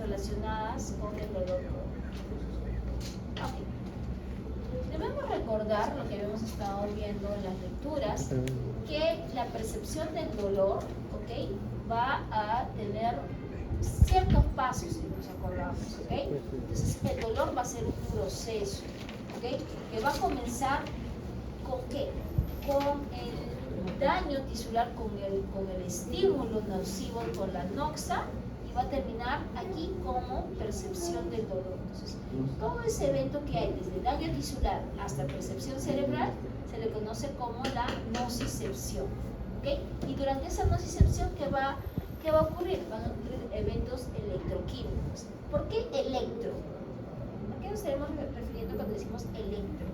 relacionadas con el dolor crónico. Okay. Debemos recordar lo que habíamos estado viendo en las lecturas, que la percepción del dolor, ¿okay?, va a tener ciertos pasos, si nos acordamos, ¿okay? Entonces el dolor va a ser un proceso, ¿okay?, que va a comenzar ¿con qué? Con el daño tisular, con el estímulo nocivo, con la noxa, y va a terminar aquí como percepción del dolor. Entonces, todo ese evento que hay desde daño tisular hasta percepción cerebral se le conoce como la nocicepción, ¿okay? Y durante esa nocicepción, ¿qué va a ocurrir? Van a ocurrir eventos electroquímicos. ¿Por qué electro? ¿A qué nos estaremos refiriendo cuando decimos electro?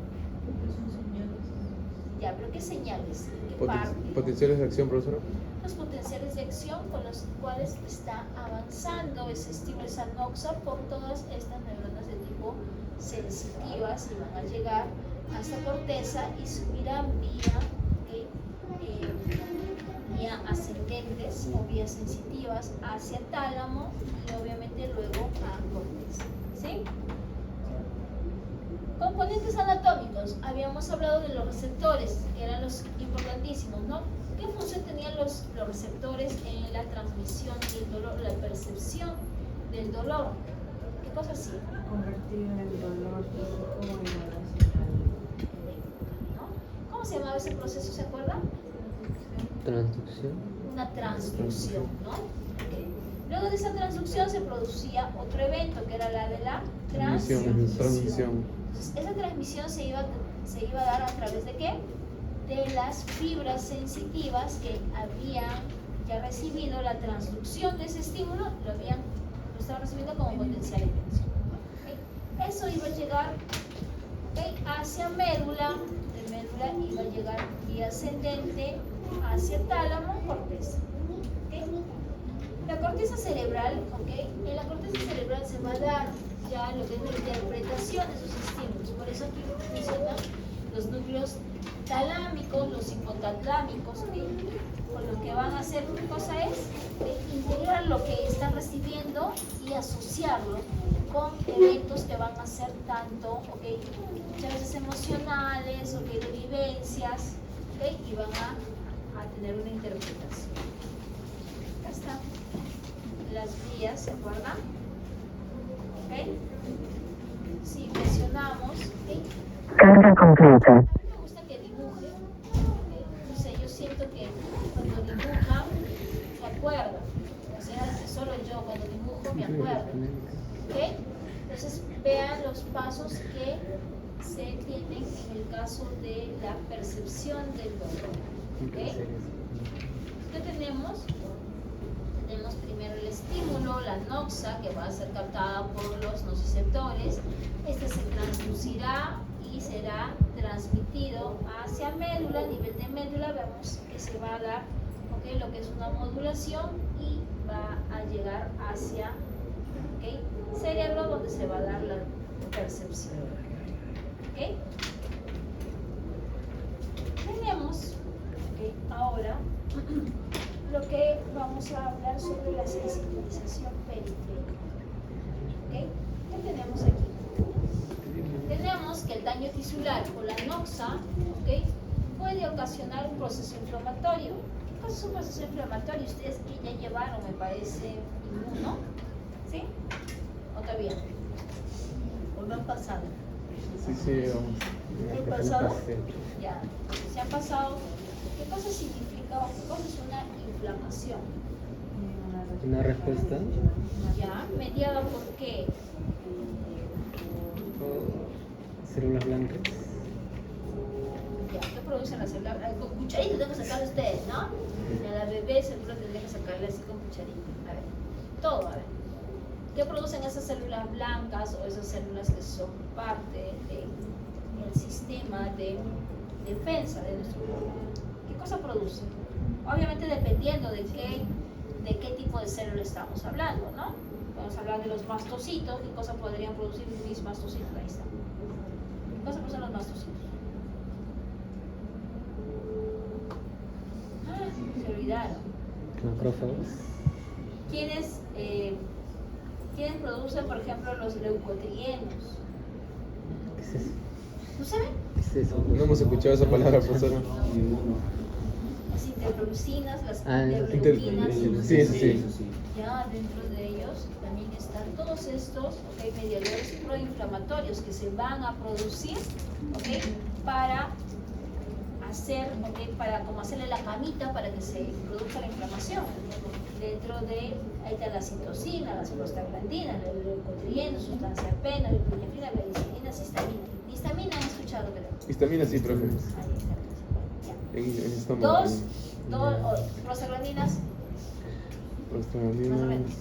Ya, pero ¿qué señales? ¿Qué parte? ¿Potenciales de acción, profesora? Los potenciales de acción con los cuales está avanzando ese estímulo, esa noxa, por todas estas neuronas de tipo sensitivas, y van a llegar a esta corteza y subirán vía ascendentes o vías sensitivas hacia tálamo y obviamente luego a corteza, ¿sí? Componentes anatómicos. Habíamos hablado de los receptores, que eran los importantísimos, ¿no? ¿Qué función tenían los receptores en la transmisión del dolor, la percepción del dolor? ¿Qué cosa hacían? Convertir el dolor físico en una señal eléctrica, ¿no? ¿Cómo se llamaba ese proceso, se acuerdan? Transducción. Una transducción, ¿no? Okay. Luego de esa transducción se producía otro evento, que era la de la transmisión. Entonces, esa transmisión se iba a dar a través de ¿qué? De las fibras sensitivas que habían ya recibido la transducción de ese estímulo, lo estaban recibiendo como potencial de tensión. ¿Okay? Eso iba a llegar, ¿okay?, hacia médula, de médula iba a llegar vía ascendente hacia tálamo, corteza. ¿Okay? La corteza cerebral, ¿okay?, en la corteza cerebral se va a dar ya lo que es la interpretación de esos estímulos. Por eso aquí mencionan los núcleos talámicos, los hipotalámicos, ¿okay?, por lo que van a hacer, ¿qué cosa es? Integrar lo que están recibiendo y asociarlo con eventos que van a ser tanto, ¿okay?, muchas veces emocionales, ¿okay?, de vivencias, ¿okay?, y van a tener una interpretación. Acá están las vías, ¿se acuerdan? ¿Okay? Si presionamos, ¿okay?, carga completa. A mí me gusta que dibujen, ¿okay? No sé, yo siento que cuando dibujan me acuerdo, o sea, solo yo cuando dibujo me acuerdo, ¿okay? Entonces vean los pasos que se tienen en el caso de la percepción del dolor, ¿okay? ¿Qué tenemos? Tenemos primero el estímulo, la noxa, que va a ser captada por los nociceptores. Este se transducirá y será transmitido hacia médula. A nivel de médula vemos que se va a dar, ¿okay?, lo que es una modulación, y va a llegar hacia, ¿okay?, cerebro, donde se va a dar la percepción. ¿Okay? Tenemos, ¿okay?, ahora lo que vamos a hablar sobre la sensibilización periférica. ¿Okay? ¿Qué tenemos aquí? Tenemos que el daño tisular o la noxa, ¿okay?, puede ocasionar un proceso inflamatorio. ¿Qué cosa es un proceso inflamatorio? Ustedes que ya llevaron, me parece, inmuno, ¿sí? ¿O todavía? ¿O no han pasado? Sí, vamos. ¿Han pasado? Ya. ¿Se han pasado? ¿Qué cosa significa o qué cosa es una inflamación? Una respuesta. Ya, mediada por qué. Células blancas. Ya, ¿qué producen las células? Con cucharita tengo que sacar ustedes, ¿no? Y a la bebé seguro tendría que sacarle así con cucharita. A ver, todo, a ver. ¿Qué producen esas células blancas o esas células que son parte del sistema de defensa de nuestro cuerpo? ¿Qué cosa producen? Obviamente dependiendo de qué tipo de célula estamos hablando, ¿no? Podemos hablar de los mastocitos. ¿Qué cosa podrían producir mis mastocitos? Ahí está. ¿Qué cosa producen los mastocitos? Se olvidaron. Macrófagos. ¿Quiénes producen producen, por ejemplo, los leucotrienos. ¿Qué es eso? ¿No saben? ¿Qué es eso? No hemos escuchado esa palabra, profesora. Las interleucinas, las Ah, interleuquinas. Sí, sí. Ya dentro de ellos también están todos estos mediadores proinflamatorios que se van a producir para hacer, para como hacerle la camita para que se produzca la inflamación. Dentro de ahí está la citocina, las prostaglandinas, el leucotrieno, sustancia P, la epinefrina, la lisina, histamina. Histamina han escuchado, pero Histamina sí, profe. ahí está. En estómago. Dos prostaglandinas. Prostaglandinas. Más o menos.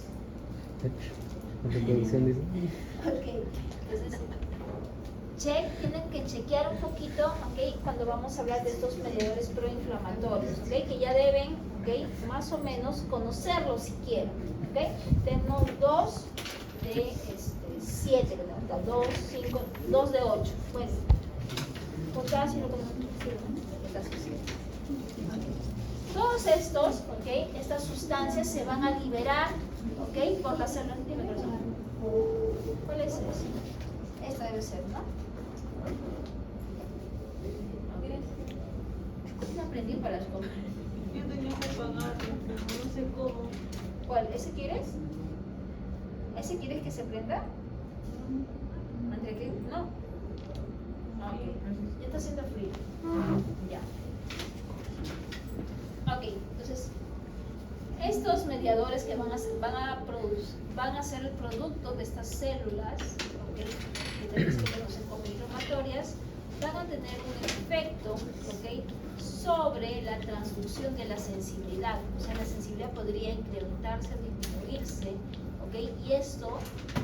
La reproducción dice. Ok, entonces tienen que chequear un poquito, cuando vamos a hablar de estos mediadores proinflamatorios, que ya deben, más o menos conocerlos si quieren, Tenemos 2 de 7, 2, 5, 2 de 8, pues, por casi lo conocemos, todos estos, estas sustancias se van a liberar, por las células. Dime, corazón. ¿Cuál es esa? Esta debe ser, ¿no? No aprendí para las compras. Yo tenía que pagarlo, pero no sé cómo. ¿Cuál? ¿Ese quieres? ¿Ese quieres que se prenda? ¿Entre qué? No. Ok. Ya está haciendo frío. Ya. Ok, entonces estos mediadores que van a ser el producto de estas células, que también se conocen como inflamatorias, van a tener un efecto, sobre la transducción de la sensibilidad. O sea, la sensibilidad podría incrementarse o disminuirse, y esto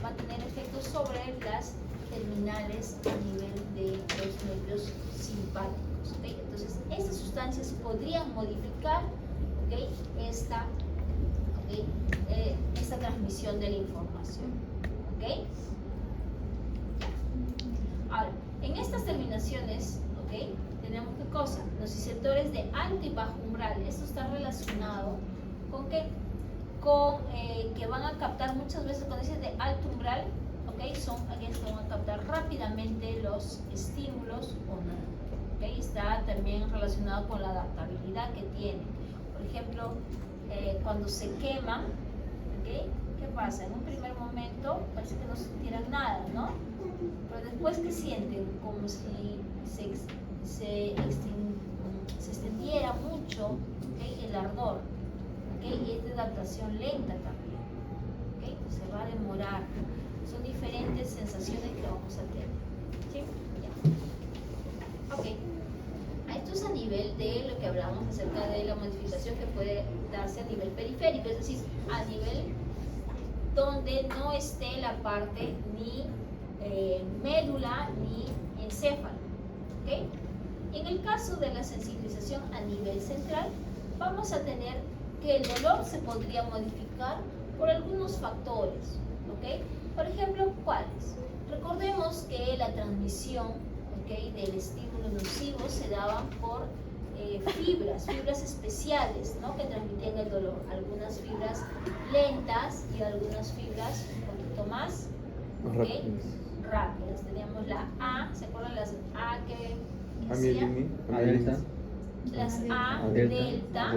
va a tener efectos sobre las terminales a nivel de los nervios simpáticos. Entonces, estas sustancias podrían modificar esta transmisión de la información. Ahora, en estas terminaciones, tenemos qué cosa, los receptores de alto y bajo umbral. Esto está relacionado con qué, con que van a captar muchas veces, cuando dicen de alto umbral, son aquellos que van a captar rápidamente los estímulos o no. Está también relacionado con la adaptabilidad que tienen. Por ejemplo, cuando se queman, ¿qué pasa? En un primer momento parece que no sintieran nada, ¿no? Pero después, ¿qué sienten? Como si se extendiera mucho el ardor, y es de adaptación lenta también, se va a demorar. Son diferentes sensaciones que vamos a tener. ¿Sí? Ya. Ok. Esto es a nivel de lo que hablamos acerca de la modificación que puede darse a nivel periférico, es decir, a nivel donde no esté la parte ni médula ni encéfalo. En el caso de la sensibilización a nivel central, vamos a tener que el dolor se podría modificar por algunos factores. Por ejemplo, ¿cuáles? Recordemos que la transmisión del estímulo nocivo se daba por fibras especiales, que transmitían el dolor. Algunas fibras lentas y algunas fibras un poquito más rápidas. Teníamos la A, ¿se acuerdan las A que decían? Delta. Las A, delta,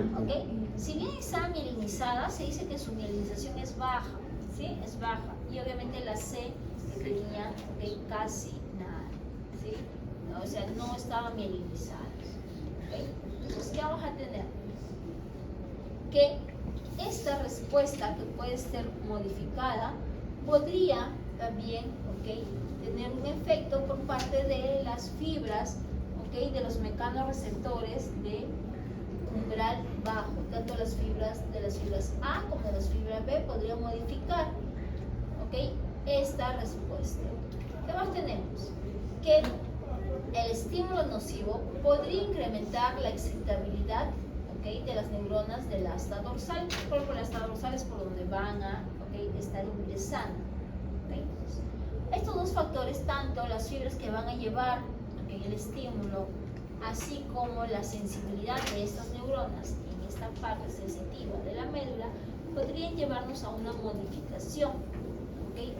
Si bien está mielinizada, se dice que su mielinización es baja, ¿sí? Es baja. Y obviamente la C, que tenía casi nada, ¿sí? O sea, no estaban mielinizadas. Entonces, ¿qué vamos a tener? Que esta respuesta, que puede ser modificada, podría también tener un efecto por parte de las fibras, de los mecanorreceptores de umbral bajo. Tanto las fibras A como de las fibras B podrían modificar esta respuesta. ¿Qué más tenemos? Que el estímulo nocivo podría incrementar la excitabilidad de las neuronas del asta dorsal. Por ejemplo, el asta dorsal es por donde van a estar ingresando. Entonces, estos dos factores, tanto las fibras que van a llevar el estímulo, así como la sensibilidad de estas neuronas en esta parte sensitiva de la médula, podrían llevarnos a una modificación,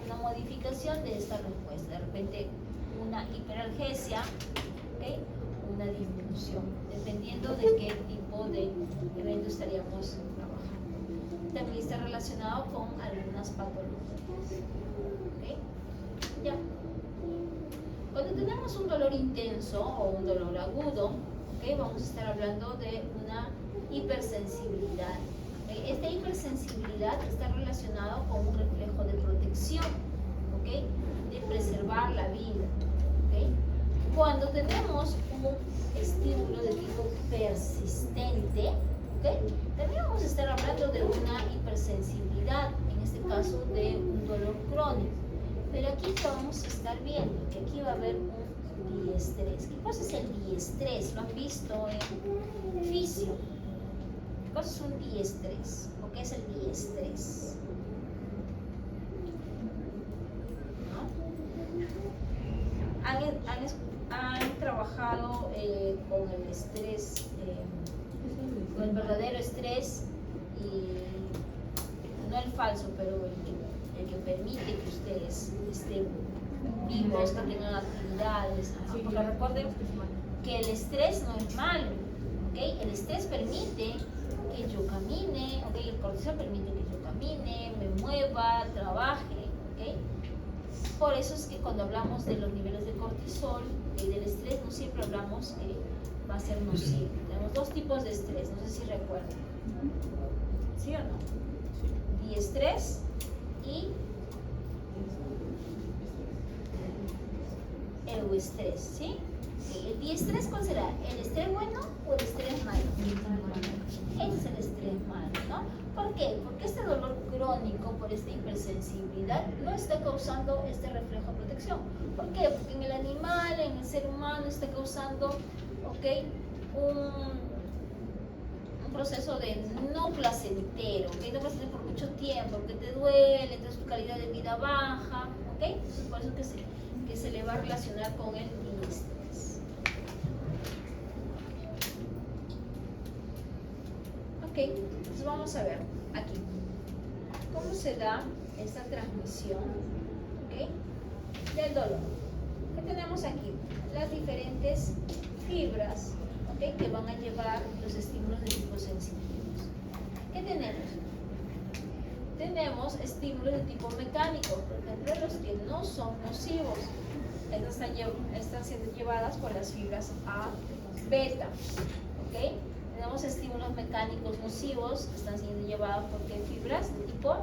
una modificación de esta respuesta. De repente una hiperalgesia, ¿okay? Una disminución, dependiendo de qué tipo de evento estaríamos trabajando. También está relacionado con algunas patologías. ¿Okay? Ya. Cuando tenemos un dolor intenso o un dolor agudo, ¿okay? Vamos a estar hablando de una hipersensibilidad. ¿Okay? Esta hipersensibilidad está relacionada con un reflejo de protección, ¿okay? De preservar la vida. ¿Okay? Cuando tenemos un estímulo de tipo persistente, ¿okay? También vamos a estar hablando de una hipersensibilidad, en este caso de un dolor crónico. Pero aquí vamos a estar viendo que aquí va a haber un diestrés. ¿Qué cosa es el diestrés? ¿Lo han visto en fisio? ¿Qué cosa es un diestrés? ¿O qué es el diestrés? ¿No? ¿Han trabajado con el estrés, con el verdadero estrés, y no el falso, pero el que permite que ustedes estén vivos, que tengan actividades? Porque recuerden que el estrés no es malo, ¿okay? El estrés permite que yo camine, ¿okay? El cortisol permite que yo camine, me mueva, trabaje, ¿okay? Por eso es que cuando hablamos de los niveles de cortisol y del estrés, no siempre hablamos que va a ser nocivo. Tenemos dos tipos de estrés, no sé si recuerdan. ¿Sí o no? Diestrés y euestrés, ¿sí? ¿El diestrés cuál será? ¿El estrés bueno o el estrés malo? Ese es el estrés malo, ¿no? ¿Por qué? Porque este dolor crónico por esta hipersensibilidad no está causando este reflejo de protección. ¿Por qué? Porque en el animal, en el ser humano está causando, ¿okay? un proceso de no placentero, ¿okay? No placentero por mucho tiempo, que te duele, entonces tu calidad de vida baja, ¿okay? Entonces, por eso que se le va a relacionar con el diestrés. Ok, entonces vamos a ver aquí cómo se da esta transmisión, ¿okay? Del dolor. ¿Qué tenemos aquí? Las diferentes fibras, ¿okay? Que van a llevar los estímulos de tipo sensitivos. ¿Qué tenemos? Tenemos estímulos de tipo mecánico, por ejemplo, los que no son nocivos. Estas están siendo llevadas por las fibras A, beta. ¿Okay? Tenemos estímulos mecánicos nocivos que están siendo llevados por qué fibras de tipo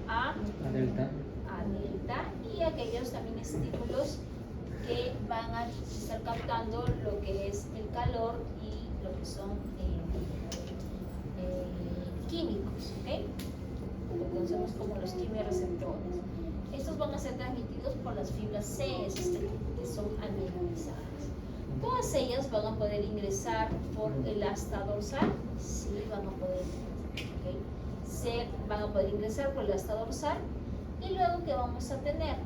A, delta. Y aquellos también estímulos que van a estar captando lo que es el calor y lo que son químicos, ¿okay? Lo que conocemos como los quimiorreceptores. Estos van a ser transmitidos por las fibras C, que son amiloidizadas. Todas ellas van a poder ingresar por el asta dorsal, sí, van a poder, ¿okay? Van a poder ingresar por el asta dorsal. Y luego, ¿qué vamos a tener?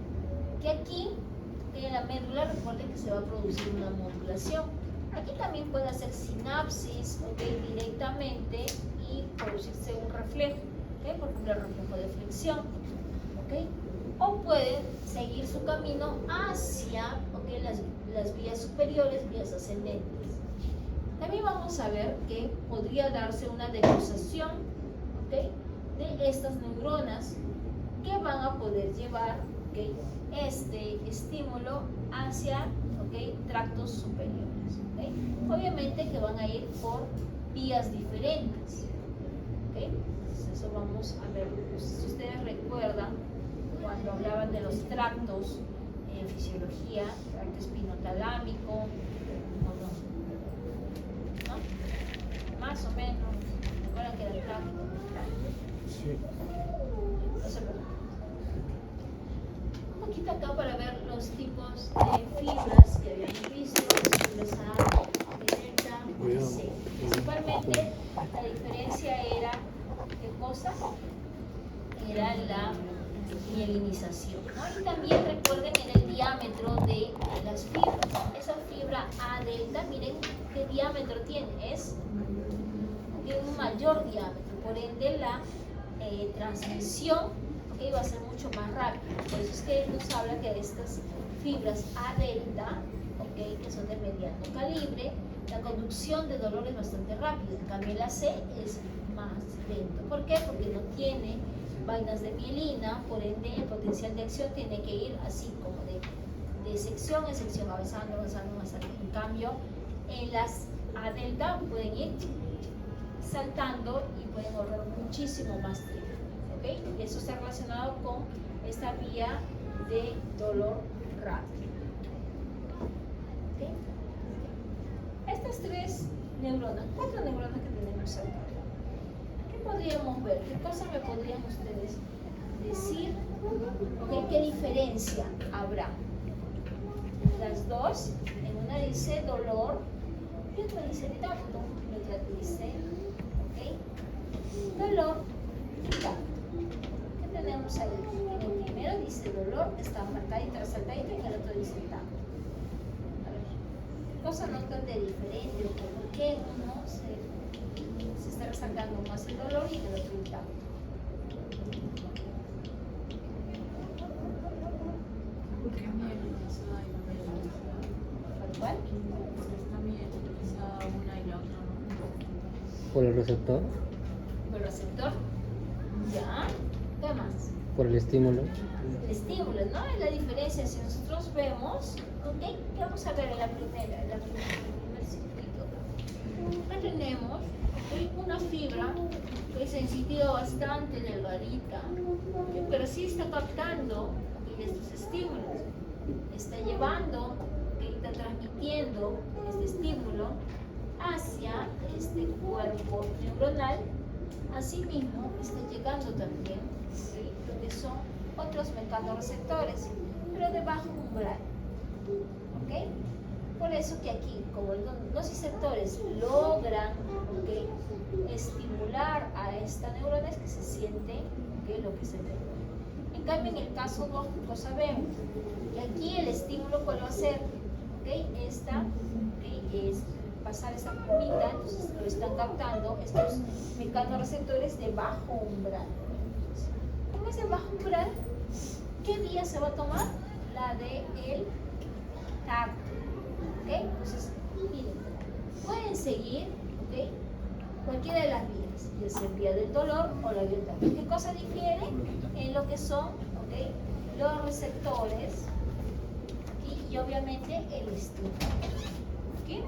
Que aquí, en la médula, recuerden que se va a producir una modulación. Aquí también puede hacer sinapsis, ¿okay? Directamente y producirse un reflejo, ¿okay? Por ejemplo, el reflejo de flexión, ¿okay? O puede seguir su camino hacia, ¿okay? las vías superiores, vías ascendentes. También vamos a ver que podría darse una decusación, ¿okay? De estas neuronas que van a poder llevar, ¿okay? Este estímulo hacia, ¿okay? Tractos superiores, ¿okay? Obviamente que van a ir por vías diferentes, ¿okay? Entonces eso vamos a ver. Si ustedes recuerdan cuando hablaban de los tractos en fisiología, tracto espinotalámico, ¿no? Más o menos, recuerdan que era el tracto. Sí. No se preocupen. Un poquito acá para ver los tipos de fibras que habíamos visto, las fibras A, delta, C. Principalmente la diferencia era, ¿qué cosa? Era la mielinización, ¿no? Y también recuerden en el diámetro de las fibras. Esa fibra A delta, miren qué diámetro tiene, tiene un mayor diámetro, por ende la transmisión, ¿ok? Va a ser mucho más rápido. Por eso es que nos habla que estas fibras A delta, ¿ok? Que son de mediano calibre, la conducción de dolor es bastante rápida. En cambio, la C es más lento. ¿Por qué? Porque no tiene vainas de mielina, por ende el potencial de acción tiene que ir así como de sección en sección, avanzando. En cambio, en las A delta pueden ir saltando y pueden ahorrar muchísimo más tiempo, ¿ok? Y eso está relacionado con esta vía de dolor rápido, ¿ok? Estas tres neuronas, 4 neuronas que tenemos acá, ¿qué podríamos ver? ¿Qué cosa me podrían ustedes decir? ¿Ok? ¿Qué diferencia habrá? Las dos, en una dice dolor y otra dice tacto, y otra dice, ¿ok? Dolor y tacto. ¿Qué tenemos ahí? En el primero dice dolor, está marcadito, resaltadito, y en el otro dice tacto. A ver, ¿qué cosa notan de diferente? ¿Por qué uno se está resaltando más el dolor y en el otro el tacto? Porque es bien utilizada y no es utilizada. ¿Cuál? Está bien utilizada una y la otra no. Por el receptor, ¿Por el receptor? Ya. ¿Qué más? por el estímulo. El estímulo, ¿no? Es la diferencia. Si nosotros vemos, ¿ok? ¿Qué vamos a ver en el primer circuito? Acá tenemos, ¿ok? Una fibra que es sensitiva bastante delgadita, ¿ok? Pero sí está captando, ¿ok? Estos estímulos. Está llevando, ¿ok? Está transmitiendo este estímulo hacia este cuerpo neuronal. Asimismo, está llegando también, ¿sí? Lo que son otros mecanorreceptores, pero de bajo umbral, ¿ok? Por eso que aquí, como los nociceptores logran, ¿ok? Estimular a esta neurona, es que se siente, ¿ok? Lo que se ve. En cambio, en el caso 2, lo sabemos, que aquí el estímulo, ¿cuál va a ser? ¿Ok? Esta, ¿ok? Es pasar esa comida, entonces lo están captando estos mecanorreceptores de bajo umbral. ¿Cómo es el bajo umbral? ¿Qué vía se va a tomar? La de el tacto, ¿ok? Entonces, miren, pueden seguir, ¿ok? Cualquiera de las vías, ya sea vía del dolor o la vía del tacto. ¿Qué cosa difiere? En lo que son, ¿ok? Los receptores y obviamente el estímulo, ¿ok?